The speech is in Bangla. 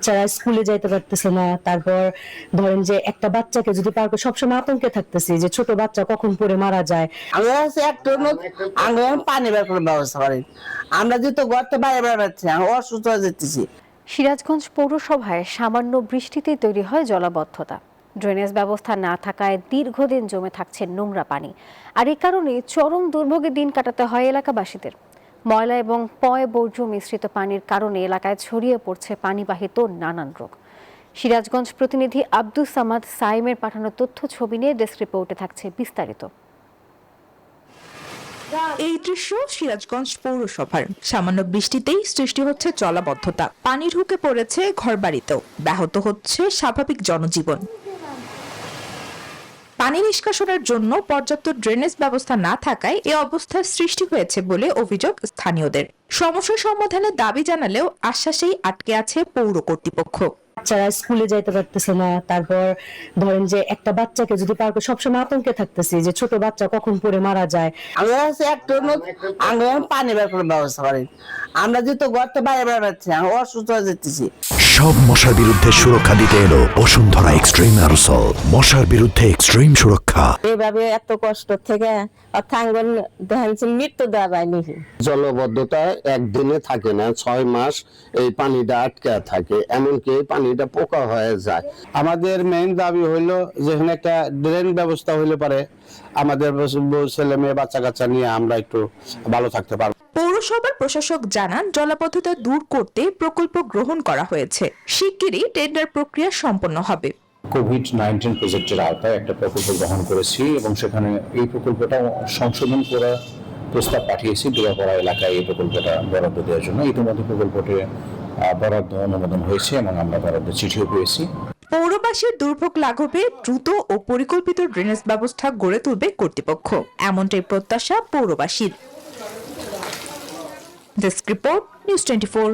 বাচ্চারা স্কুলে যাইতে পারতেছে না। তারপর ধরেন যে একটা বাচ্চাকে যদি পার্কে সবসময় আতঙ্কে থাকতেছি যে ছোট বাচ্চা কখন পড়ে মারা যায়। আমরা হচ্ছে একটু আমরা পানি বের করার ব্যবস্থা করি। আমরা যেহেতু গর্তে বাইরে বের পাচ্ছি না, অসুস্থ হয়ে যেতেছি। সিরাজগঞ্জ পৌরসভায় সামান্য বৃষ্টিতেই তৈরি হয় জলাবদ্ধতা। ড্রেনেজ ব্যবস্থা না থাকায় দীর্ঘদিন জমে থাকছে নোংরা পানি, আর এ কারণে চরম দুর্ভোগে দিন কাটাতে হয় এলাকাবাসীদের। ময়লা এবং পয় বর্জ্য মিশ্রিত পানির কারণে এলাকায় ছড়িয়ে পড়ছে পানিবাহিত নানান রোগ। সিরাজগঞ্জ প্রতিনিধি আব্দুস সামাদ সাইমের পাঠানো তথ্য ছবি নিয়ে ডেস্ক রিপোর্টে থাকছে বিস্তারিত। এই দৃশ্য সিরাজগঞ্জ পৌরসভার। সামান্য বৃষ্টিতেই সৃষ্টি হচ্ছে জলাবদ্ধতা, পানি ঢুকে পড়েছে ঘরবাড়িতেও, ব্যাহত হচ্ছে স্বাভাবিক জনজীবন। পানি নিষ্কাশনের জন্য পর্যাপ্ত ড্রেনেজ ব্যবস্থা না থাকায় এ অবস্থার সৃষ্টি হয়েছে বলে অভিযোগ স্থানীয়দের। সমস্যা সমাধানের দাবি জানালেও আশ্বাসেই আটকে আছে পৌর কর্তৃপক্ষ। বাচ্চারা স্কুলে যাইতে পারতেছে না। তারপর ধরেন যে একটা বাচ্চাকে যদি পার্কে সবসময় আতঙ্কে থাকতেছি যে ছোট বাচ্চা কখন পড়ে মারা যায়। আমরা হচ্ছে একটু আমরা পানি বের করার ব্যবস্থা করি। আমরা যেহেতু গর্তে বাইরে বের পাচ্ছি না, অসুস্থ হয়ে যেতেছি। সব মশার বিরুদ্ধে সুরক্ষা দিতে এলো বসুন্ধরা এক্সট্রিম অ্যারোসল। মশার বিরুদ্ধে এক্সট্রিম সুরক্ষা। এইভাবে এত কষ্ট থেকে অর্থাঙ্গন দেখেন মৃত্যু দেওয়া যায়নি। জলবদ্ধতা একদিনে থাকে না, 6 মাস এই পানিটা আটকে থাকে, এমনকি পানিটা পোকা হয়ে যায়। আমাদের মেইন দাবি হইলো যেখানে একটা ড্রেন ব্যবস্থা হইলে পারে আমাদের ছেলে মেয়ে বাচ্চা কাচ্চা নিয়ে আমরা একটু ভালো থাকতে পারবো। পৌরসভার প্রশাসক জানান, জলাবদ্ধতা দূর করতে প্রকল্প গ্রহণ করা হয়েছে। শিগগিরই টেন্ডার প্রক্রিয়া সম্পন্ন হবে। কোভিড-19 প্রজেক্টের আওতায় একটা প্রকল্প গ্রহণ করেছি এবং সেখানে এই প্রকল্পটা সংশোধন করা প্রস্তাব পাঠিয়েছি দুরাপাড়া এলাকায় এই প্রকল্পটা বরাদ্দ দেওয়ার জন্য। ইতিমধ্যে প্রকল্পটি বরাদ্দ অনুমোদন হয়েছে এবং আমরা বরাদ্দ চিঠিও পেয়েছি। পৌরবাসীর দুর্ভোগ লাঘবে দ্রুত ও পরিকল্পিত ড্রেনেজ ব্যবস্থা গড়ে তুলবে কর্তৃপক্ষ, এমনটাই প্রত্যাশা পৌরবাসীর। Desk report, news 24।